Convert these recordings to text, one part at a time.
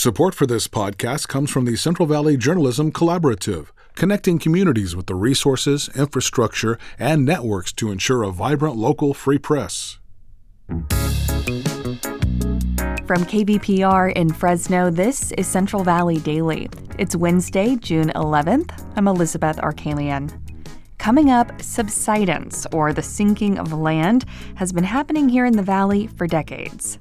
Support for this podcast comes from the Central Valley Journalism Collaborative, connecting communities with the resources, infrastructure, and networks to ensure a vibrant local free press. From KVPR in Fresno, this is Central Valley Daily. It's Wednesday, June 11th. I'm Elizabeth Arkalian. Coming up, subsidence, or the sinking of land, has been happening here in the valley for decades.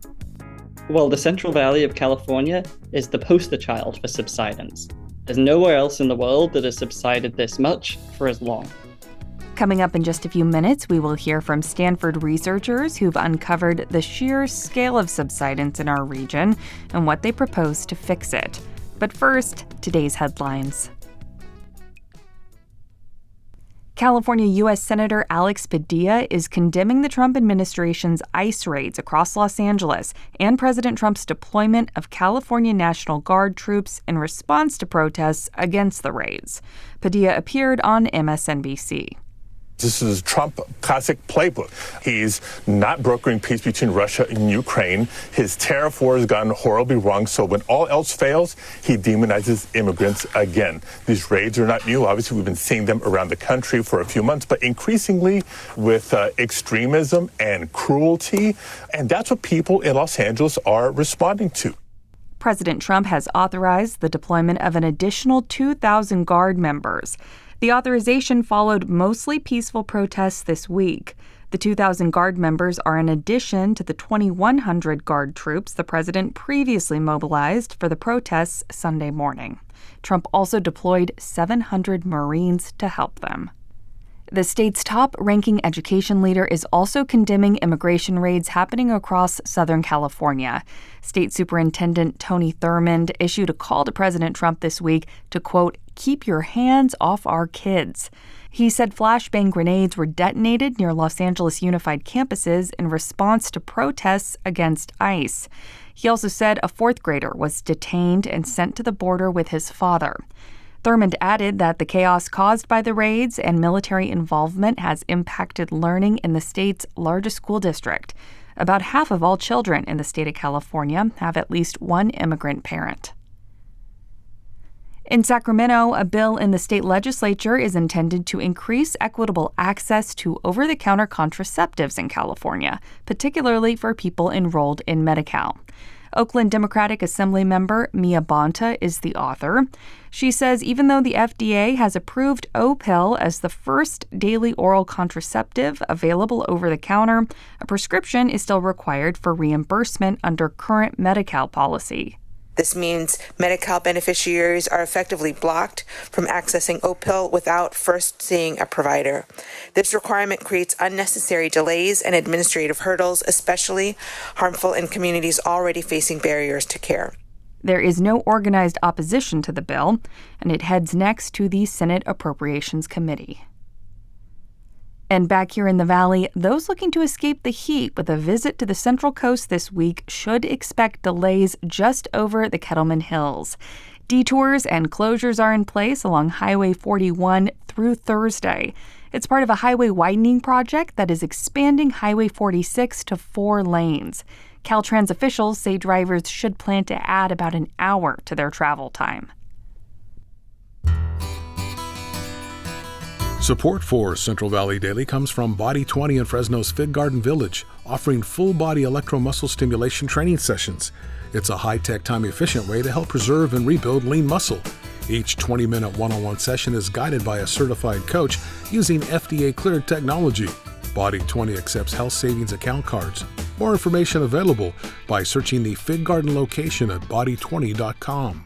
Well, the Central Valley of California is the poster child for subsidence. There's nowhere else in the world that has subsided this much for as long. Coming up in just a few minutes, we will hear from Stanford researchers who've uncovered the sheer scale of subsidence in our region and what they propose to fix it. But first, today's headlines. California U.S. Senator Alex Padilla is condemning the Trump administration's ICE raids across Los Angeles and President Trump's deployment of California National Guard troops in response to protests against the raids. Padilla appeared on MSNBC. This is Trump classic playbook. He's not brokering peace between Russia and Ukraine. His tariff war has gone horribly wrong. So when all else fails, he demonizes immigrants again. These raids are not new. Obviously, we've been seeing them around the country for a few months, but increasingly with extremism and cruelty. And that's what people in Los Angeles are responding to. President Trump has authorized the deployment of an additional 2,000 Guard members. The authorization followed mostly peaceful protests this week. The 2,000 Guard members are in addition to the 2,100 Guard troops the president previously mobilized for the protests Sunday morning. Trump also deployed 700 Marines to help them. The state's top-ranking education leader is also condemning immigration raids happening across Southern California. State Superintendent Tony Thurmond issued a call to President Trump this week to, quote, keep your hands off our kids. He said flashbang grenades were detonated near Los Angeles Unified campuses in response to protests against ICE. He also said a fourth grader was detained and sent to the border with his father. Thurmond added that the chaos caused by the raids and military involvement has impacted learning in the state's largest school district. About half of all children in the state of California have at least one immigrant parent. In Sacramento, a bill in the state legislature is intended to increase equitable access to over-the-counter contraceptives in California, particularly for people enrolled in Medi-Cal. Oakland Democratic Assembly member Mia Bonta is the author. She says even though the FDA has approved Opill as the first daily oral contraceptive available over the counter, a prescription is still required for reimbursement under current Medi-Cal policy. This means Medi-Cal beneficiaries are effectively blocked from accessing Opill without first seeing a provider. This requirement creates unnecessary delays and administrative hurdles, especially harmful in communities already facing barriers to care. There is no organized opposition to the bill, and it heads next to the Senate Appropriations Committee. And back here in the valley, those looking to escape the heat with a visit to the Central Coast this week should expect delays just over the Kettleman Hills. Detours and closures are in place along Highway 41 through Thursday. It's part of a highway widening project that is expanding Highway 46 to 4 lanes. Caltrans officials say drivers should plan to add about an hour to their travel time. Support for Central Valley Daily comes from Body 20 in Fresno's Fig Garden Village, offering full-body electromuscle stimulation training sessions. It's a high-tech, time-efficient way to help preserve and rebuild lean muscle. Each 20-minute one-on-one session is guided by a certified coach using FDA-cleared technology. Body 20 accepts health savings account cards. More information available by searching the Fig Garden location at body20.com.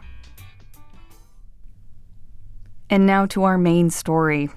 And now to our main story.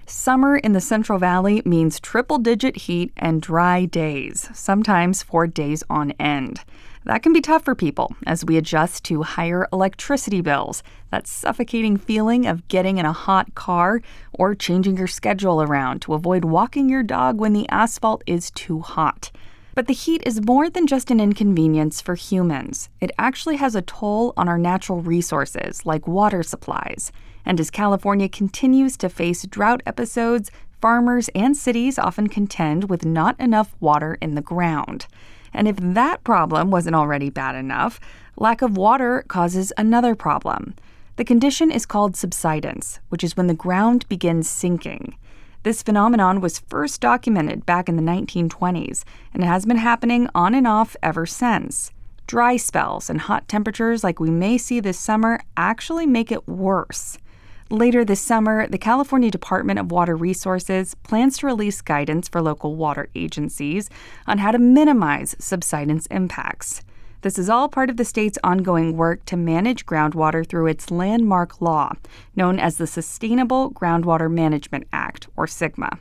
Summer in the Central Valley means triple-digit heat and dry days, sometimes for days on end. That can be tough for people as we adjust to higher electricity bills, that suffocating feeling of getting in a hot car or changing your schedule around to avoid walking your dog when the asphalt is too hot. But the heat is more than just an inconvenience for humans. It actually has a toll on our natural resources, like water supplies. And as California continues to face drought episodes, farmers and cities often contend with not enough water in the ground. And if that problem wasn't already bad enough, Lack of water causes another problem. The condition is called subsidence, which is when the ground begins sinking. This phenomenon was first documented back in the 1920s and has been happening on and off ever since. Dry spells and hot temperatures like we may see this summer actually make it worse. Later this summer, the California Department of Water Resources plans to release guidance for local water agencies on how to minimize subsidence impacts. This is all part of the state's ongoing work to manage groundwater through its landmark law, known as the Sustainable Groundwater Management Act, or SGMA.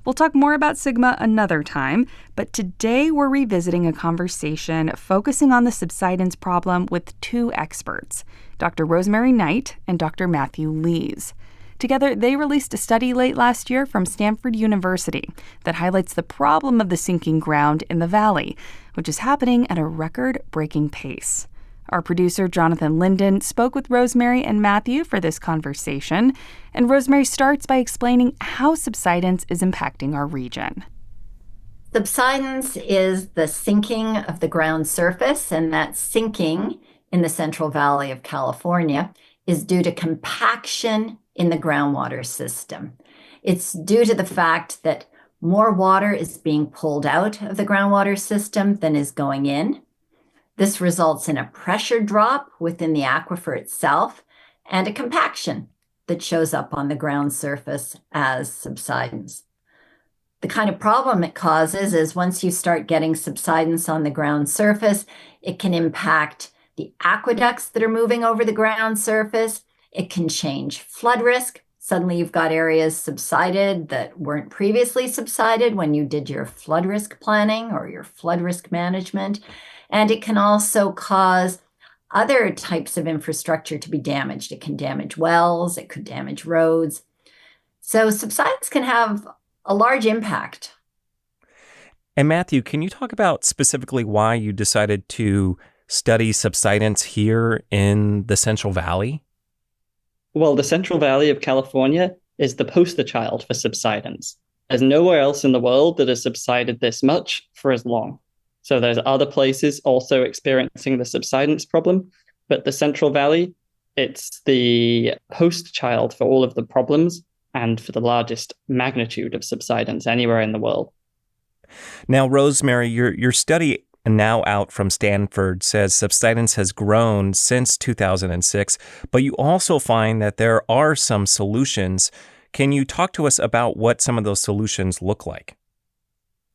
We'll talk more about SGMA another time, but today we're revisiting a conversation focusing on the subsidence problem with two experts, Dr. Rosemary Knight and Dr. Matthew Lees. Together, they released a study late last year from Stanford University that highlights the problem of the sinking ground in the valley, which is happening at a record-breaking pace. Our producer, Jonathan Linden, spoke with Rosemary and Matthew for this conversation, and Rosemary starts by explaining how subsidence is impacting our region. Subsidence is the sinking of the ground surface, and that sinking in the Central Valley of California is due to compaction in the groundwater system. It's due to the fact that more water is being pulled out of the groundwater system than is going in. This results in a pressure drop within the aquifer itself and a compaction that shows up on the ground surface as subsidence. The kind of problem it causes is once you start getting subsidence on the ground surface, it can impact the aqueducts that are moving over the ground surface. It can change flood risk. Suddenly you've got areas subsided that weren't previously subsided when you did your flood risk planning or your flood risk management. And it can also cause other types of infrastructure to be damaged. It can damage wells, it could damage roads. So subsidence can have a large impact. And Matthew, can you talk about specifically why you decided to study subsidence here in the Central Valley? Well, the Central Valley of California is the poster child for subsidence. There's nowhere else in the world that has subsided this much for as long. So there's other places also experiencing the subsidence problem, but the Central Valley, it's the poster child for all of the problems and for the largest magnitude of subsidence anywhere in the world. Now, Rosemary, your study now out from Stanford says subsidence has grown since 2006, but you also find that there are some solutions. Can you talk to us about what some of those solutions look like?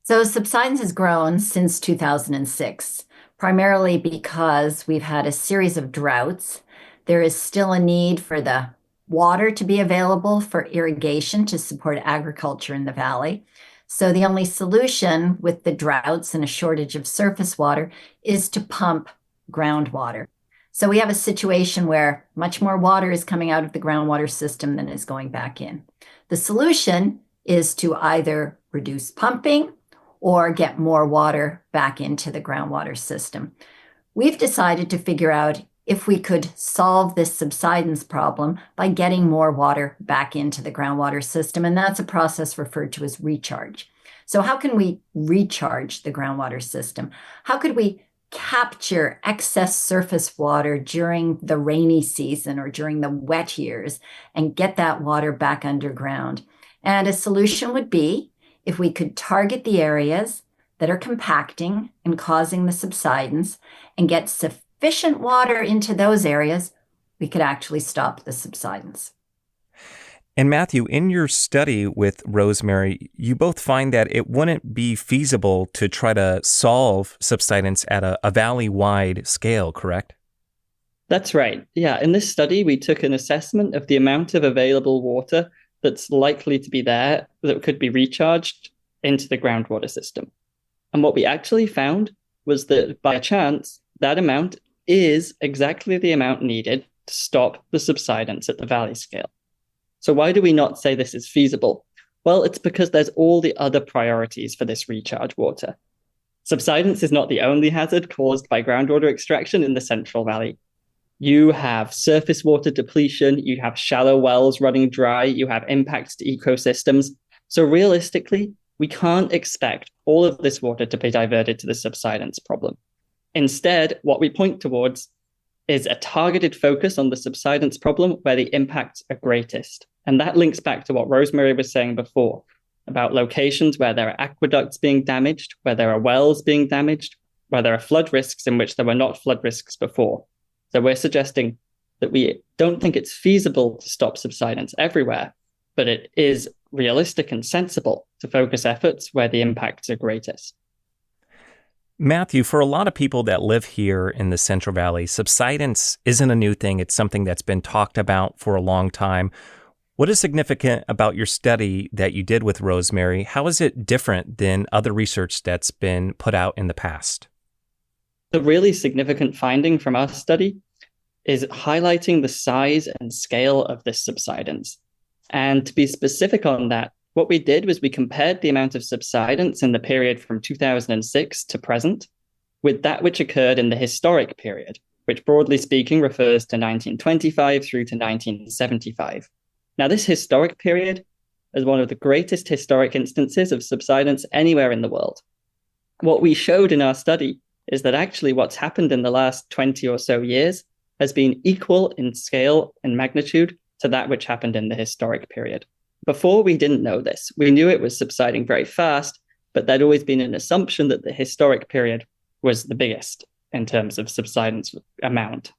So subsidence has grown since 2006, primarily because we've had a series of droughts. There is still a need for the water to be available for irrigation to support agriculture in the valley. So the only solution with the droughts and a shortage of surface water is to pump groundwater. So we have a situation where much more water is coming out of the groundwater system than is going back in. The solution is to either reduce pumping or get more water back into the groundwater system. We've decided to figure out if we could solve this subsidence problem by getting more water back into the groundwater system, and that's a process referred to as recharge. So how can we recharge the groundwater system? How could we capture excess surface water during the rainy season or during the wet years and get that water back underground? And a solution would be if we could target the areas that are compacting and causing the subsidence and get sufficient water into those areas, we could actually stop the subsidence. And Matthew, in your study with Rosemary, you both find that it wouldn't be feasible to try to solve subsidence at a valley-wide scale, correct? That's right. Yeah, in this study, we took an assessment of the amount of available water that's likely to be there that could be recharged into the groundwater system. And what we actually found was that by chance, that amount is exactly the amount needed to stop the subsidence at the valley scale. So why do we not say this is feasible? Well, it's because there's all the other priorities for this recharge water. Subsidence is not the only hazard caused by groundwater extraction in the Central Valley. You have surface water depletion, you have shallow wells running dry, you have impacts to ecosystems. So realistically, we can't expect all of this water to be diverted to the subsidence problem. Instead, what we point towards is a targeted focus on the subsidence problem where the impacts are greatest. And that links back to what Rosemary was saying before about locations where there are aqueducts being damaged, where there are wells being damaged, where there are flood risks in which there were not flood risks before. So we're suggesting that we don't think it's feasible to stop subsidence everywhere, but it is realistic and sensible to focus efforts where the impacts are greatest. Matthew, for a lot of people that live here in the Central Valley, subsidence isn't a new thing. It's something that's been talked about for a long time. What is significant about your study that you did with Rosemary? How is it different than other research that's been put out in the past? The really significant finding from our study is highlighting the size and scale of this subsidence. And to be specific on that, what we did was we compared the amount of subsidence in the period from 2006 to present with that which occurred in the historic period, which broadly speaking refers to 1925 through to 1975. Now, this historic period is one of the greatest historic instances of subsidence anywhere in the world. What we showed in our study is that actually what's happened in the last 20 or so years has been equal in scale and magnitude to that which happened in the historic period. Before, we didn't know this. We knew it was subsiding very fast, but there'd always been an assumption that the historic period was the biggest in terms of subsidence amount.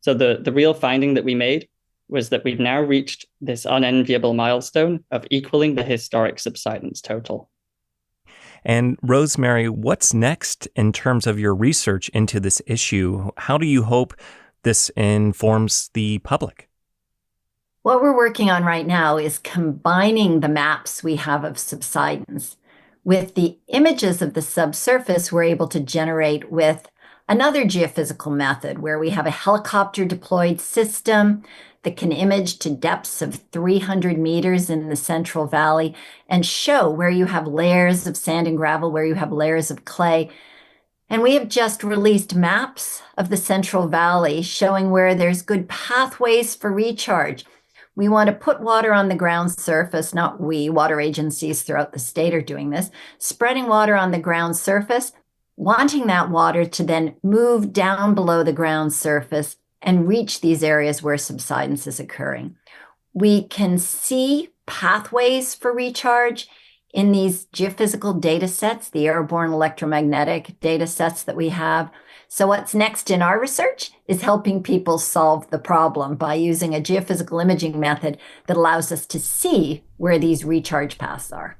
So the real finding that we made was that we've now reached this unenviable milestone of equaling the historic subsidence total. And Rosemary, what's next in terms of your research into this issue? How do you hope this informs the public? What we're working on right now is combining the maps we have of subsidence with the images of the subsurface we're able to generate with another geophysical method where we have a helicopter deployed system that can image to depths of 300 meters in the Central Valley and show where you have layers of sand and gravel, where you have layers of clay. And we have just released maps of the Central Valley showing where there's good pathways for recharge. We want to put water on the ground surface, not we, water agencies throughout the state are doing this, spreading water on the ground surface, wanting that water to then move down below the ground surface and reach these areas where subsidence is occurring. We can see pathways for recharge in these geophysical data sets, the airborne electromagnetic data sets that we have. So what's next in our research is helping people solve the problem by using a geophysical imaging method that allows us to see where these recharge paths are.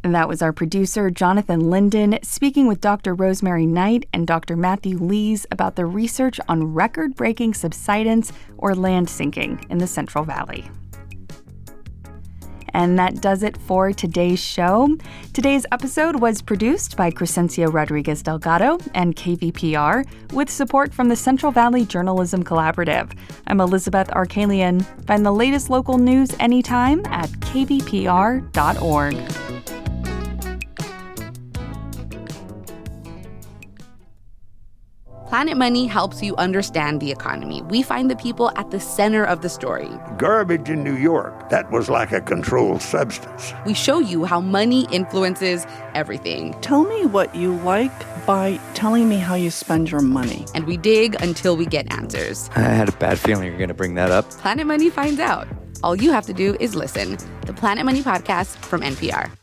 And that was our producer, Jonathan Linden, speaking with Dr. Rosemary Knight and Dr. Matthew Lees about the research on record-breaking subsidence or land sinking in the Central Valley. And that does it for today's show. Today's episode was produced by Crescencio Rodriguez Delgado and KVPR with support from the Central Valley Journalism Collaborative. I'm Elizabeth Arkalian. Find the latest local news anytime at kvpr.org. Planet Money helps you understand the economy. We find the people at the center of the story. Garbage in New York, that was like a controlled substance. We show you how money influences everything. Tell me what you like by telling me how you spend your money. And we dig until we get answers. I had a bad feeling you were going to bring that up. Planet Money finds out. All you have to do is listen. The Planet Money Podcast from NPR.